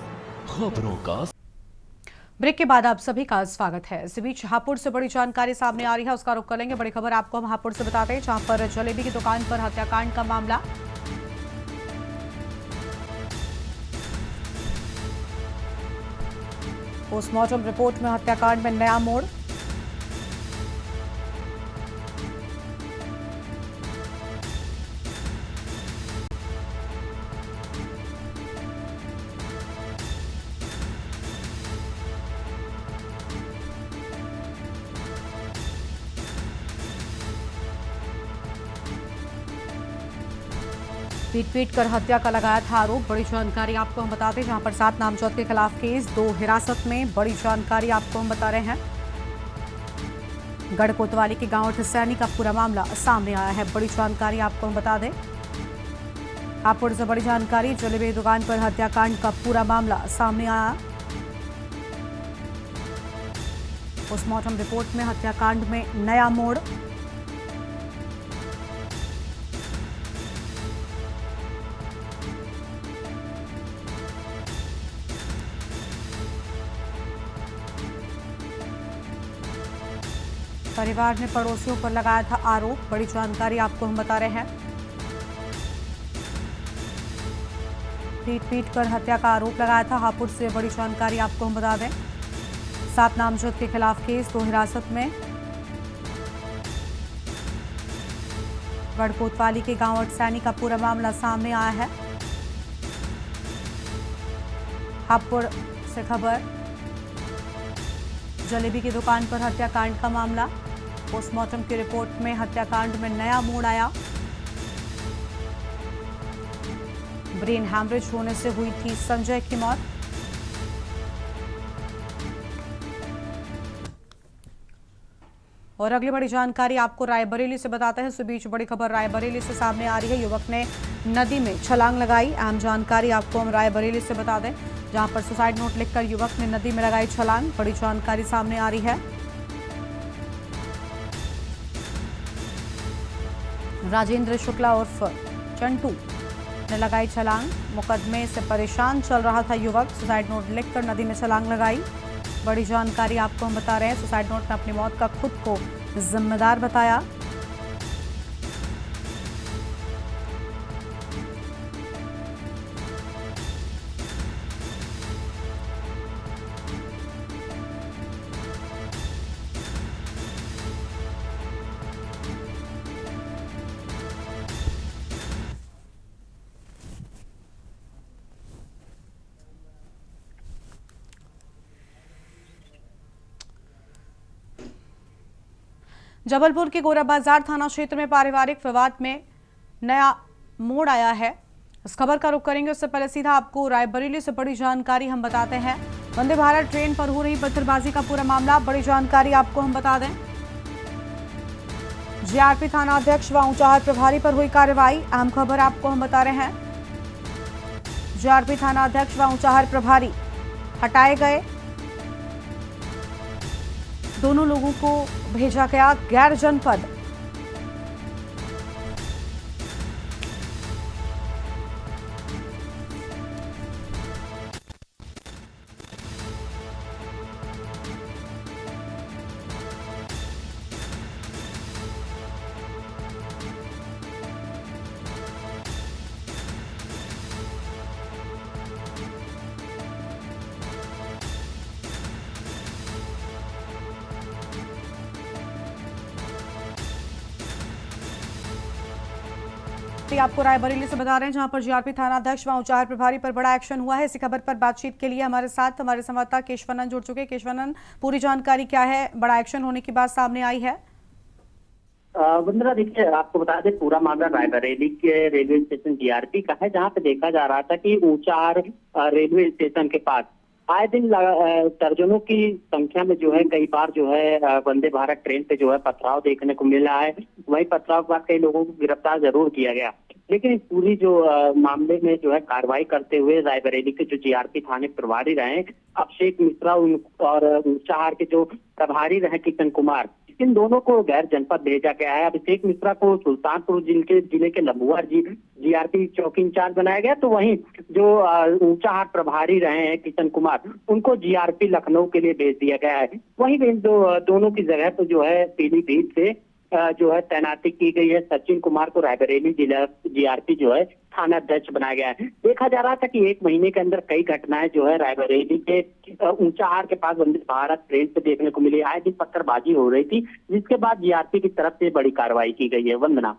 Speaker 2: खबरों का।
Speaker 1: ब्रेक के बाद आप सभी का स्वागत है। इसी बीच हापुड़ से बड़ी जानकारी सामने आ रही है, उसका रुख करेंगे। बड़ी खबर आपको हम हापुड़ से बताते हैं, जहां पर जलेबी की दुकान पर हत्याकांड का मामला। पोस्टमार्टम रिपोर्ट में हत्याकांड में नया मोड़। पीट कर हत्या का लगाया था आरोप। बड़ी जानकारी आपको हम बताते हैं, जहां पर 7 नामजद के खिलाफ केस, 2 हिरासत में। बड़ी जानकारी आपको हम बता रहे हैं, गढ़ कोतवाली के गांव ठिसैनी का पूरा मामला सामने आया है। बड़ी जानकारी आपको हम बता दें, हापुड़ से बड़ी जानकारी, जलेबी की दुकान पर हत्याकांड का पूरा मामला सामने आया। पोस्टमार्टम रिपोर्ट में हत्याकांड में नया मोड़। परिवार ने पड़ोसियों पर लगाया था आरोप। बड़ी जानकारी आपको हम बता रहे हैं, पीट कर हत्या का आरोप लगाया था हापुड़ से। बड़ी जानकारी आपको हम बता दें, 7 नामजद के खिलाफ केस, 2 हिरासत में। गढ़ कोतवाली के गांव ठिसैनी का पूरा मामला सामने आया है। हापुड़ से खबर, जलेबी की दुकान पर हत्याकांड का मामला। पोस्टमार्टम की रिपोर्ट में हत्याकांड में नया मोड़ आया। ब्रेन हैमरेज होने से हुई थी संजय की मौत। और अगली बड़ी जानकारी आपको रायबरेली से बताते हैं। इस बीच बड़ी खबर रायबरेली से सामने आ रही है। युवक ने नदी में छलांग लगाई। अहम जानकारी आपको हम रायबरेली से बता दें, जहां पर सुसाइड नोट लिखकर युवक ने नदी में लगाई छलांग। बड़ी जानकारी सामने आ रही है। राजेंद्र शुक्ला उर्फ चंटू ने लगाई छलांग। मुकदमे से परेशान चल रहा था युवक, सुसाइड नोट लिखकर नदी में छलांग लगाई। बड़ी जानकारी आपको हम बता रहे हैं, सुसाइड नोट में अपनी मौत का खुद को जिम्मेदार बताया। जबलपुर के गोरा बाजार थाना क्षेत्र में पारिवारिक विवाद में नया मोड़ आया है। इस खबर का रुख करेंगे, उससे पहले सीधा आपको रायबरेली से बड़ी जानकारी हम बताते हैं। वंदे भारत ट्रेन पर हो रही पत्थरबाजी का पूरा मामला। बड़ी जानकारी आपको हम बता दें, जीआरपी थाना अध्यक्ष व ऊंचाहार प्रभारी पर हुई कार्रवाई। अहम खबर आपको हम बता रहे हैं, जीआरपी थाना अध्यक्ष व ऊंचाहार प्रभारी हटाए गए। दोनों लोगों को भेजा गया गैर जनपद। आपको रायबरेली से बता रहे हैं, जहां पर जीआरपी थाना अध्यक्ष व ऊंचाहार प्रभारी पर बड़ा एक्शन हुआ है। इसी खबर पर बातचीत के लिए हमारे साथ हमारे संवाददाता केशवानंद जुड़ चुके हैं। केशवानंद, पूरी जानकारी क्या है, बड़ा एक्शन होने की बात सामने आई है?
Speaker 13: वंदना, देखिए आपको बता दें, पूरा मामला रायबरेली के रेलवे स्टेशन जीआरपी का है, जहाँ पे देखा जा रहा था कि ऊंचाहार रेलवे स्टेशन के पास आए दिन दर्जनों की संख्या में जो है कई बार जो है वंदे भारत ट्रेन पे जो है पथराव देखने को मिल रहा है। वही पथराव के बाद कई लोगों को गिरफ्तार जरूर किया गया, लेकिन इस पूरी जो मामले में जो है कार्रवाई करते हुए रायबरेली के जो जीआरपी थाने प्रभारी रहे अभिषेक मिश्रा और ऊंचाहार के जो प्रभारी रहे किशन कुमार, इन दोनों को गैर जनपद भेजा गया है। अभिषेक मिश्रा को सुल्तानपुर जिले के लंबुआ जीआरपी चौकी इंचार्ज बनाया गया, तो वहीं जो ऊंचाहार प्रभारी रहे हैं किशन कुमार, उनको जीआरपी लखनऊ के लिए भेज दिया गया है। वहीं दोनों की जगह पर जो है पीलीभीत से जो है तैनाती की गई है। सचिन कुमार को रायबरेली जिला जीआरपी जो है थाना अध्यक्ष बनाया गया है। देखा जा रहा था कि 1 महीने के अंदर कई घटनाएं जो है रायबरेली के ऊंचाहार के पास वंदे भारत ट्रेन पे देखने को मिली। आए दिन पत्थरबाजी हो रही थी, जिसके बाद जीआरपी की तरफ से बड़ी कार्रवाई की गई है। वंदना,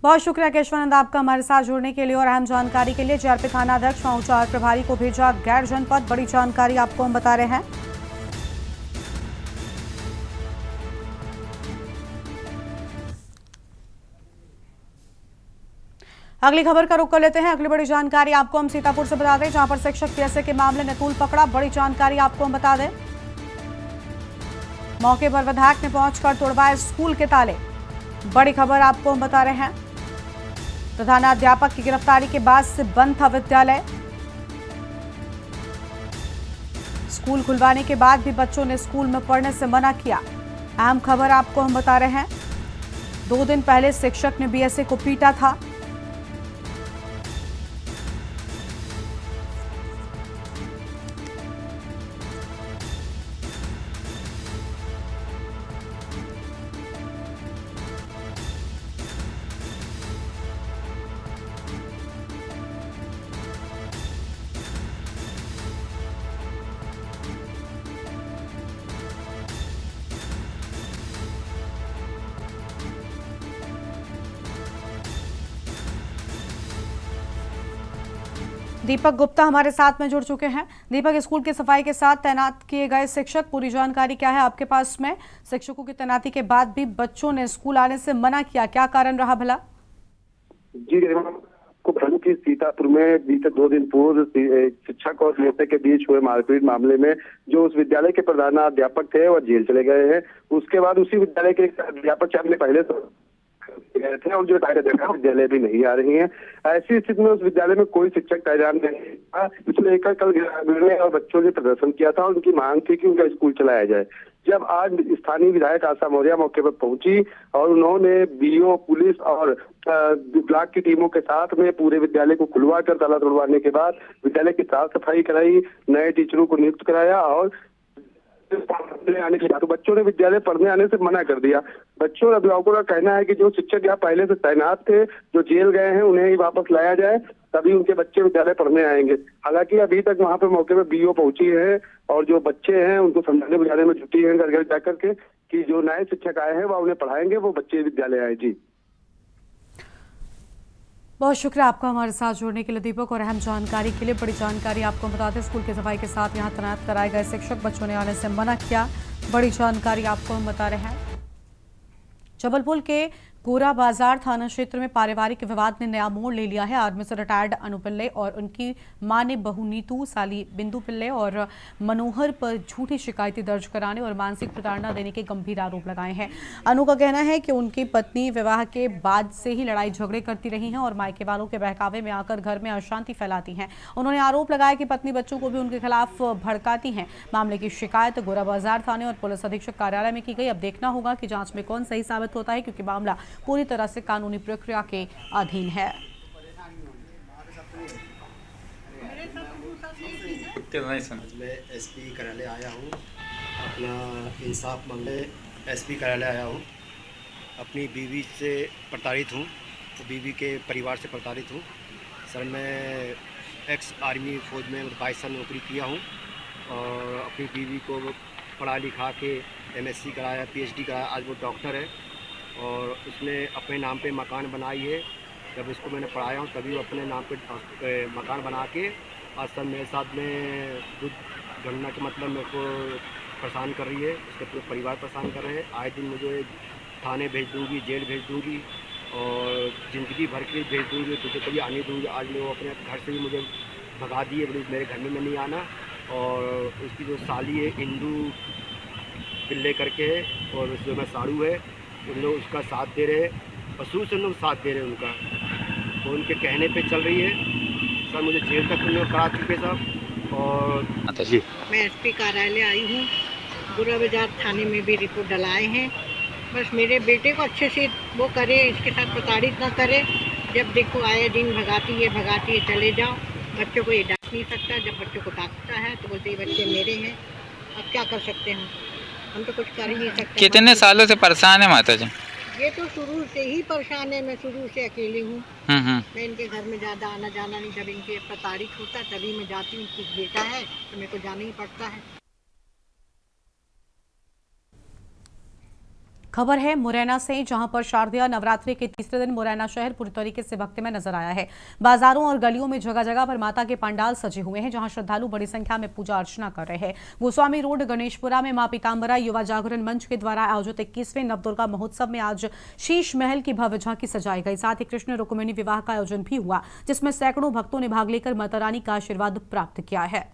Speaker 1: बहुत शुक्रिया केशवानंद आपका हमारे साथ जुड़ने के लिए और अहम जानकारी के लिए। जीआरपी थाना अध्यक्ष व ऊंचाहार प्रभारी को भेजा गैर जनपद, बड़ी जानकारी आपको हम बता रहे हैं। अगली खबर का रुख कर लेते हैं। अगली बड़ी जानकारी आपको हम सीतापुर से बता दें, जहां पर शिक्षक पीएसए के मामले ने तूल पकड़ा। बड़ी जानकारी आपको हम बता दें, मौके पर विधायक ने पहुंचकर तोड़वाए स्कूल के ताले। बड़ी खबर आपको हम बता रहे हैं, प्रधानाध्यापक की गिरफ्तारी के बाद से बंद था विद्यालय। स्कूल खुलवाने के बाद भी बच्चों ने स्कूल में पढ़ने से मना किया। अहम खबर आपको हम बता रहे हैं, 2 दिन पहले शिक्षक ने बीएसए को पीटा था। दीपक गुप्ता हमारे साथ में जुड़ चुके हैं। दीपक, स्कूल की सफाई के साथ तैनात किए गए शिक्षक, पूरी जानकारी क्या है आपके पास में? शिक्षकों की तैनाती के बाद भी बच्चों ने स्कूल आने से मना किया, क्या कारण रहा भला?
Speaker 14: जी को बता कि सीतापुर में बीते 2 दिन पूर्व शिक्षक और पीएसए के बीच हुए मारपीट मामले में जो उस विद्यालय के प्रधानाध्यापक थे वह जेल चले गए हैं। उसके बाद उसी विद्यालय के अध्यापक 4 दिन पहले गए थे और जो विद्यालय भी नहीं आ रही हैं। ऐसी स्थिति में उस विद्यालय में कोई शिक्षक तैनात नहीं था। इसको लेकर कल ग्रामीणों और बच्चों ने प्रदर्शन किया था और उनकी मांग थी कि उनका स्कूल चलाया जाए। जब आज स्थानीय विधायक आशा मौर्य मौके पर पहुंची और उन्होंने बीओ, पुलिस और ब्लॉक की टीमों के साथ में पूरे विद्यालय को खुलवा कर ताला तोड़वाने के बाद विद्यालय की साफ सफाई कराई, नए टीचरों को नियुक्त कराया और आने के बाद तो बच्चों ने विद्यालय पढ़ने आने से मना कर दिया। बच्चों और अभिभावकों का कहना है कि जो शिक्षक यहाँ पहले से तैनात थे, जो जेल गए हैं, उन्हें ही वापस लाया जाए, तभी उनके बच्चे विद्यालय पढ़ने आएंगे। हालांकि अभी तक वहाँ पे मौके पे बीओ पहुंची है और जो बच्चे हैं उनको समझाने बुझाने में जुटी है घर घर जाकर के कि जो नए शिक्षक आए हैं वह उन्हें पढ़ाएंगे, वो बच्चे विद्यालय आए। जी
Speaker 1: बहुत शुक्रिया आपका हमारे साथ जुड़ने के लिए दीपक, और अहम जानकारी के लिए। बड़ी जानकारी आपको बता दें, स्कूल की सफाई के साथ यहां तैनात कराए गए शिक्षक बच्चों ने आने से मना किया। बड़ी जानकारी आपको हम बता रहे हैं। जबलपुर के गोरा बाजार थाना क्षेत्र में पारिवारिक विवाद ने नया मोड़ ले लिया है। आर्मी से रिटायर्ड अनु पिल्ले और उनकी मां ने बहू नीतू, साली बिंदु पिल्ले और मनोहर पर झूठी शिकायतें दर्ज कराने और मानसिक प्रताड़ना देने के गंभीर आरोप लगाए हैं। अनु का कहना है कि उनकी पत्नी विवाह के बाद से ही लड़ाई झगड़े करती रही हैं और मायके वालों के बहकावे में आकर घर में अशांति फैलाती हैं। उन्होंने आरोप लगाया कि पत्नी बच्चों को भी उनके खिलाफ भड़काती हैं। मामले की शिकायत गोरा बाजार थाने और पुलिस अधीक्षक कार्यालय में की गई। अब देखना होगा कि जांच में कौन सही साबित होता है, क्योंकि मामला पूरी तरह से कानूनी प्रक्रिया के अधीन है।
Speaker 15: मैं एसपी कार्यालय आया हूँ, अपना इंसाफ मांगने एसपी कार्यालय आया हूँ। अपनी बीवी से प्रताड़ित हूँ, तो बीवी के परिवार से प्रताड़ित हूँ। सर मैं एक्स आर्मी फौज में 22 साल नौकरी किया हूँ और अपनी बीवी को पढ़ा लिखा के MSc कराया, PhD कराया, आज वो डॉक्टर है और उसने अपने नाम पे मकान बनाई है। जब इसको मैंने पढ़ाया हूँ तभी वो अपने नाम पे मकान बना के आज सर मेरे साथ में कुछ घटना के मतलब मेरे को परेशान कर रही है, उसके पूरे परिवार परेशान कर रहे हैं। आए दिन मुझे थाने भेज दूँगी, जेल भेज दूँगी और ज़िंदगी भर के भेज दूँगी, तुझे कभी आने दूँगी। आज वो अपने घर से भी मुझे भगा दिए, बोली मेरे घर में नहीं आना। और उसकी जो साली है इंदू पिल्ले करके है और उसमें मैं साड़ू है, उन लोग उसका साथ दे रहे हैं, पशु से लोग साथ दे रहे हैं उनका, तो उनके कहने पे चल रही है। सर मुझे जेल तक उन्होंने करा चुके साहब। और
Speaker 16: जी
Speaker 10: मैं एसपी कार्यालय आई हूँ, गोरा बाजार थाने में भी रिपोर्ट डलाए हैं। बस मेरे बेटे को अच्छे से वो करे, इसके साथ प्रताड़ित ना करे। जब देखो आए दिन भगाती है चले जाओ। बच्चों को ये डांट नहीं सकता, जब बच्चों को डांटता है तो बोलते ये बच्चे मेरे हैं, अब क्या कर सकते हैं हम तो कुछ कर ही नहीं सकते।
Speaker 16: कितने सालों से परेशान है माता जी?
Speaker 10: ये तो शुरू से ही परेशान है, मैं शुरू से अकेली हूँ। मैं इनके घर में ज़्यादा आना जाना नहीं, जब इनके प्रताड़ित होता तभी मैं जाती हूँ। कुछ बेटा है तो मेरे को जाना ही पड़ता है।
Speaker 1: खबर है मुरैना से, जहां पर शारदीय नवरात्रि के तीसरे दिन मुरैना शहर पूरी तरीके से भक्ति में नजर आया है। बाजारों और गलियों में जगह जगह पर माता के पंडाल सजे हुए हैं, जहां श्रद्धालु बड़ी संख्या में पूजा अर्चना कर रहे हैं। गोस्वामी रोड गणेशपुरा में मां पीताम्बरा युवा जागरण मंच के द्वारा आयोजित 21वें नवदुर्गा महोत्सव में आज शीश महल की भव्य झांकी सजाई गई। साथ ही कृष्ण रुक्मिणी विवाह का आयोजन भी हुआ, जिसमें सैकड़ों भक्तों ने भाग लेकर माता रानी का आशीर्वाद प्राप्त किया है।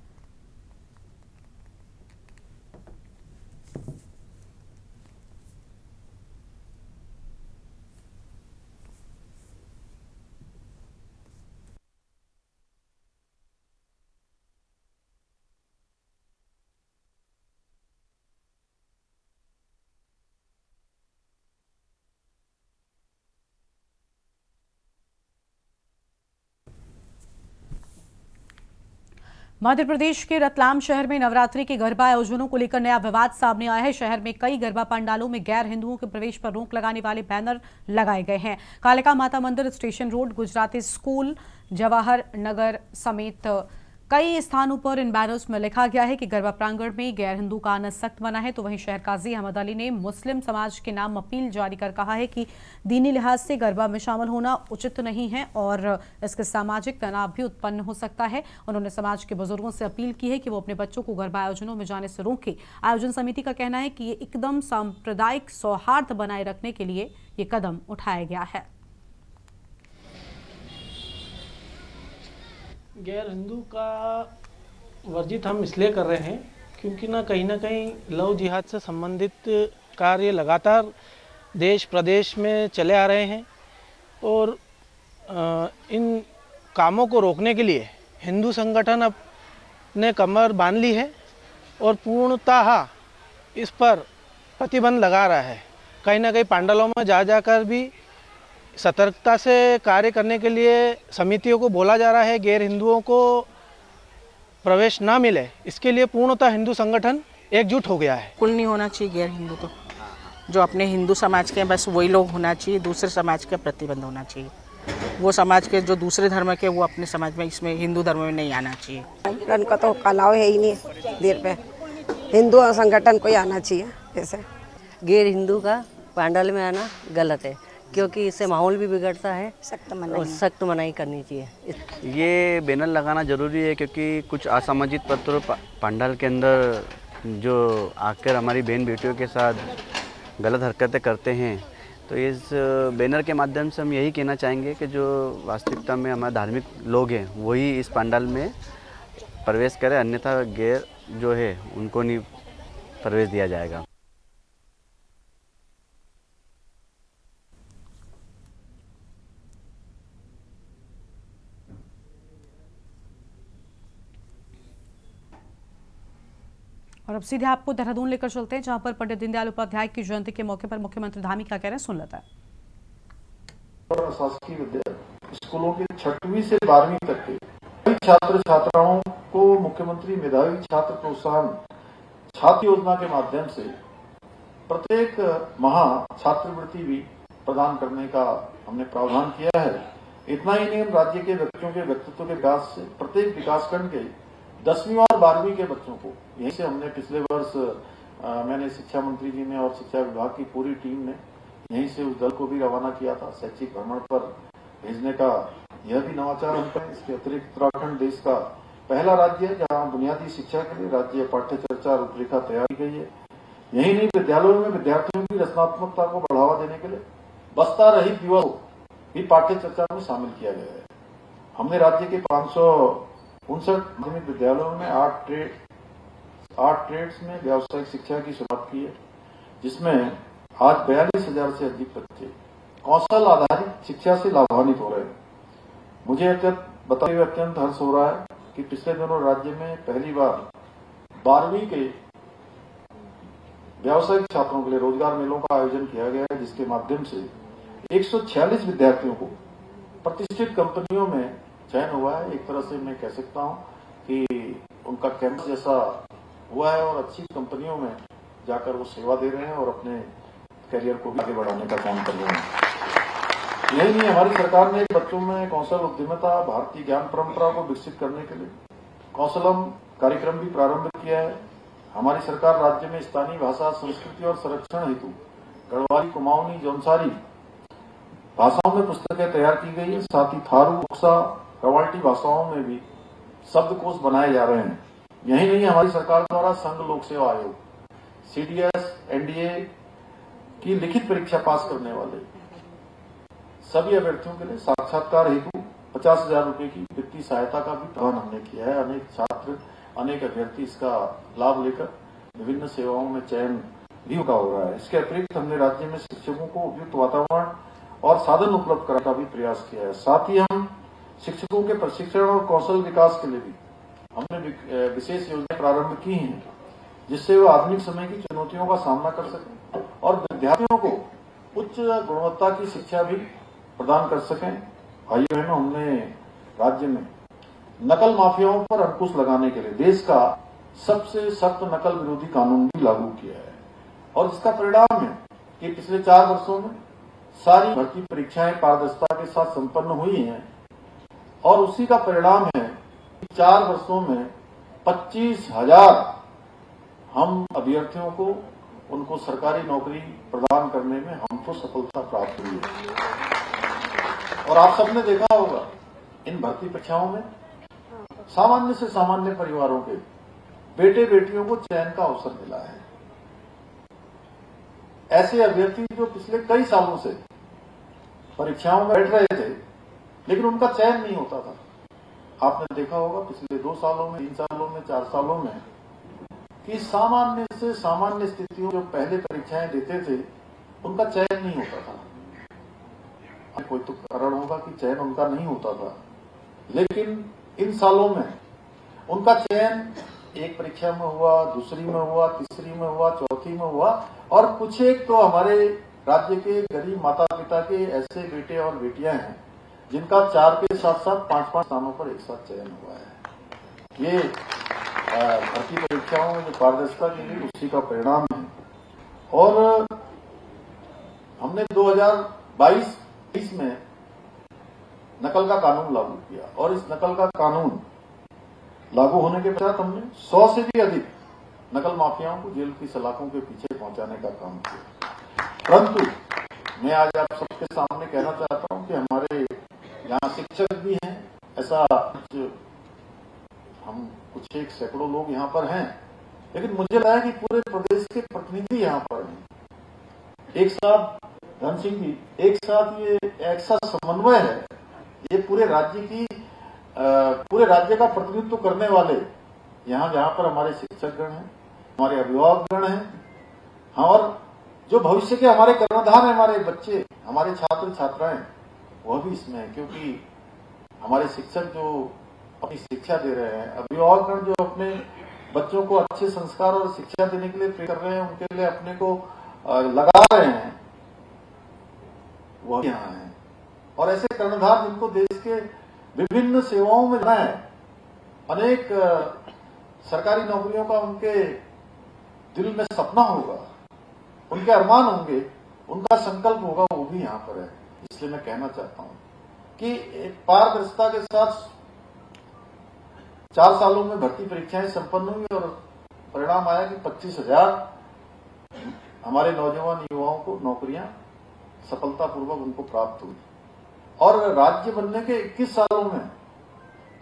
Speaker 1: मध्य प्रदेश के रतलाम शहर में नवरात्रि के गरबा आयोजनों को लेकर नया विवाद सामने आया है। शहर में कई गरबा पंडालों में गैर हिंदुओं के प्रवेश पर रोक लगाने वाले बैनर लगाए गए हैं। Kalika Mata Mandir, station road, Gujarati school, Jawahar Nagar समेत कई स्थानों पर इन बैनर्स में लिखा गया है कि गरबा प्रांगण में गैर हिंदू का आना सख्त मना है। तो वहीं शहर काजी अहमद अली ने मुस्लिम समाज के नाम अपील जारी कर कहा है कि दीनी लिहाज से गरबा में शामिल होना उचित नहीं है और इसके सामाजिक तनाव भी उत्पन्न हो सकता है। उन्होंने समाज के बुजुर्गों से अपील की है कि वो अपने बच्चों को गरबा आयोजनों में जाने से रोकें। आयोजन समिति का कहना है कि ये एकदम सांप्रदायिक सौहार्द बनाए रखने के लिए ये कदम उठाया गया है।
Speaker 17: गैर हिंदू का वर्जित हम इसलिए कर रहे हैं क्योंकि ना कहीं लव जिहाद से संबंधित कार्य लगातार देश प्रदेश में चले आ रहे हैं और इन कामों को रोकने के लिए हिंदू संगठन अपने कमर बांध ली है और पूर्णतः इस पर प्रतिबंध लगा रहा है। कहीं ना कहीं पंडालों में जा जाकर भी सतर्कता से कार्य करने के लिए समितियों को बोला जा रहा है। गैर हिंदुओं को प्रवेश ना मिले, इसके लिए पूर्णतः हिंदू संगठन एकजुट हो गया है।
Speaker 18: कुल नहीं होना चाहिए गैर हिंदू, तो जो अपने हिंदू समाज के बस वही लोग होना चाहिए, दूसरे समाज के प्रतिबंध होना चाहिए। वो समाज के जो दूसरे धर्म के वो अपने समाज में, इसमें हिंदू धर्म में नहीं आना चाहिए।
Speaker 19: उनका तो कलाव है ही नहीं देर पे, हिंदू संगठन को ही आना चाहिए। जैसे
Speaker 20: गैर हिंदू का पंडाल में आना गलत है क्योंकि इससे माहौल भी बिगड़ता है और सख्त मनाही करनी चाहिए।
Speaker 21: ये बैनर लगाना ज़रूरी है क्योंकि कुछ असामाजिक तत्व पंडाल के अंदर जो आकर हमारी बहन बेटियों के साथ गलत हरकतें करते हैं, तो इस बैनर के माध्यम से हम यही कहना चाहेंगे कि जो वास्तविकता में हमारे धार्मिक लोग हैं वही इस पंडाल में प्रवेश करें, अन्यथा गैर जो है उनको नहीं प्रवेश दिया जाएगा।
Speaker 1: और अब सीधे आपको देहरादून लेकर चलते हैं, जहां पर पंडित दीनदयाल उपाध्याय की जयंती के मौके पर मुख्यमंत्री धामी क्या कह रहे हैं, सुन लेते हैं।
Speaker 22: शासकीय विद्यालय स्कूलों के 6वीं से 12वीं तक के कई छात्र छात्राओं को मुख्यमंत्री मेधावी छात्र प्रोत्साहन छात्र योजना के माध्यम से प्रत्येक माह छात्रवृत्ति भी प्रदान करने का हमने प्रावधान किया है। इतना ही नहीं, राज्य के बच्चों के व्यक्तित्व के विकास से प्रत्येक विकासखंड के 10वीं और 12वीं के बच्चों को यहीं से हमने पिछले वर्ष मैंने शिक्षा मंत्री जी ने और शिक्षा विभाग की पूरी टीम ने यहीं से उस दल को भी रवाना किया था शैक्षिक भ्रमण पर भेजने का। यह भी नवाचार हम पर। इसके अतिरिक्त उत्तराखंड देश का पहला राज्य है जहां बुनियादी शिक्षा के लिए राज्य पाठ्य चर्चा रूपरेखा तैयार की गई है। यही नहीं, विद्यालयों में विद्यार्थियों की रचनात्मकता को बढ़ावा देने के लिए बस्ता रहित दिवस भी पाठ्य चर्चा में शामिल किया गया है। हमने राज्य के 559 माध्यमिक विद्यालयों में 8 ट्रेड्स में व्यावसायिक शिक्षा की शुरुआत की है, जिसमें आज 42,000 से अधिक बच्चे कौशल आधारित शिक्षा से लाभान्वित हो रहे हैं। मुझे बताते हुए अत्यंत हर्ष हो रहा है कि पिछले दिनों राज्य में पहली बार 12वीं के व्यावसायिक छात्रों के लिए रोजगार मेलों का आयोजन किया गया है, जिसके माध्यम से 146 विद्यार्थियों को प्रतिष्ठित कंपनियों में चयन हुआ है। एक तरह से मैं कह सकता हूं कि उनका कैंपस जैसा हुआ है और अच्छी कंपनियों में जाकर वो सेवा दे रहे हैं और अपने करियर को भी आगे बढ़ाने का काम कर रहे हैं। यही नहीं, हमारी सरकार ने बच्चों में कौशल उद्यमिता, भारतीय ज्ञान परंपरा को विकसित करने के लिए कौशलम कार्यक्रम भी प्रारंभ किया है। हमारी सरकार राज्य में स्थानीय भाषा, संस्कृति और संरक्षण हेतु गढ़वाली, कुमाऊनी, जौनसारी भाषाओं में पुस्तकें तैयार की गई है। साथ ही थारू, उक्सा, रवाल्टी भाषाओं में भी शब्दकोश बनाए जा रहे हैं। यही नहीं, हमारी सरकार द्वारा संघ लोक सेवा आयोग, CDS, NDA की लिखित परीक्षा पास करने वाले सभी अभ्यर्थियों के लिए साक्षात्कार हेतु 50,000 रुपए की वित्तीय सहायता का भी प्रावधान हमने किया है। अनेक छात्र, अनेक अभ्यर्थी इसका लाभ लेकर विभिन्न सेवाओं में चयन भी हो रहा है। इसके अतिरिक्त हमने राज्य में शिक्षकों को उपयुक्त वातावरण और साधन उपलब्ध कराने का भी प्रयास किया है। साथ ही हम शिक्षकों के प्रशिक्षण और कौशल विकास के लिए भी हमने विशेष योजनाएं प्रारंभ की हैं, जिससे वो आधुनिक समय की चुनौतियों का सामना कर सकें और विद्यार्थियों को उच्च गुणवत्ता की शिक्षा भी प्रदान कर सकें। भाई बहनों, हमने राज्य में नकल माफियाओं पर अंकुश लगाने के लिए देश का सबसे सख्त नकल विरोधी कानून भी लागू किया है और इसका परिणाम है कि पिछले 4 वर्षों में सारी भर्ती परीक्षाएं पारदर्शिता के साथ संपन्न हुई हैं और उसी का परिणाम है कि 4 वर्षों में 25,000 हम अभ्यर्थियों को उनको सरकारी नौकरी प्रदान करने में हमको सफलता प्राप्त हुई है। और आप सबने देखा होगा, इन भर्ती परीक्षाओं में सामान्य से सामान्य परिवारों के बेटे बेटियों को चयन का अवसर मिला है। ऐसे अभ्यर्थी जो पिछले कई सालों से परीक्षाओं में बैठ रहे थे लेकिन उनका चयन नहीं होता था। आपने देखा होगा पिछले 2 सालों में, 3 सालों में, 4 सालों में कि सामान्य से सामान्य स्थितियों जो पहले परीक्षाएं देते थे उनका चयन नहीं होता था। कोई तो कारण होगा कि चयन उनका नहीं होता था, लेकिन इन सालों में उनका चयन एक परीक्षा में हुआ, दूसरी में हुआ, तीसरी में हुआ, चौथी में हुआ और कुछ एक तो हमारे राज्य के गरीब माता पिता के ऐसे बेटे और बेटियां हैं जिनका 4 के साथ साथ 5-5 स्थानों पर एक साथ चयन हुआ है। ये भर्ती परीक्षाओं में जो पारदर्शिता की गई उसी का परिणाम है। और हमने 2022-23 में नकल का कानून लागू किया और इस नकल का कानून लागू होने के पश्चात हमने 100 से भी अधिक नकल माफियाओं को जेल की सलाखों के पीछे पहुंचाने का काम किया। परंतु मैं आज आप सबके सामने कहना चाहता हूं कि हमारे यहाँ शिक्षक भी हैं, ऐसा हम कुछ एक सैकड़ों लोग यहाँ पर हैं, लेकिन मुझे लगा कि पूरे प्रदेश के प्रतिनिधि यहाँ पर हैं। एक साथ धन सिंह जी, एक साथ ये ऐसा समन्वय है, ये पूरे राज्य का प्रतिनिधित्व करने वाले यहाँ जहाँ पर हमारे शिक्षकगण हैं, हमारे अभिभावकगण हैं और जो भविष्य के हमारे कर्णधार हैं, हमारे बच्चे, हमारे छात्र छात्राएं, वह भी इसमें है। क्योंकि हमारे शिक्षक जो अपनी शिक्षा दे रहे हैं, अभिभावकगण जो अपने बच्चों को अच्छे संस्कार और शिक्षा देने के लिए प्रेरित कर रहे हैं, उनके लिए अपने को लगा रहे हैं, वह यहाँ है। और ऐसे कर्णधार जिनको देश के विभिन्न सेवाओं में जाना है, अनेक सरकारी नौकरियों का उनके दिल में सपना होगा, उनके अरमान होंगे, उनका संकल्प होगा, वो भी यहाँ पर है। इसलिए मैं कहना चाहता हूँ कि पारदर्शिता के साथ 4 सालों में भर्ती परीक्षाएं संपन्न हुई और परिणाम आया कि 25,000 हमारे नौजवान युवाओं को नौकरियां सफलतापूर्वक उनको प्राप्त हुई और राज्य बनने के 21 सालों में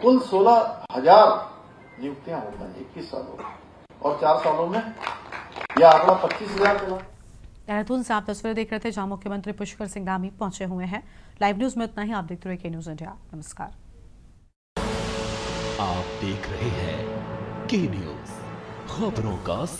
Speaker 22: कुल 16,000 नियुक्तियां हो गई 21 सालों में और 4 सालों में यह आंकड़ा 25,000 चला।
Speaker 1: देहरादून से आप तस्वीरें देख रहे थे जहां मुख्यमंत्री पुष्कर सिंह धामी पहुंचे हुए हैं। लाइव न्यूज में इतना ही। आप देखते रहिए के न्यूज इंडिया। नमस्कार।
Speaker 2: आप देख रहे हैं के न्यूज, खबरों का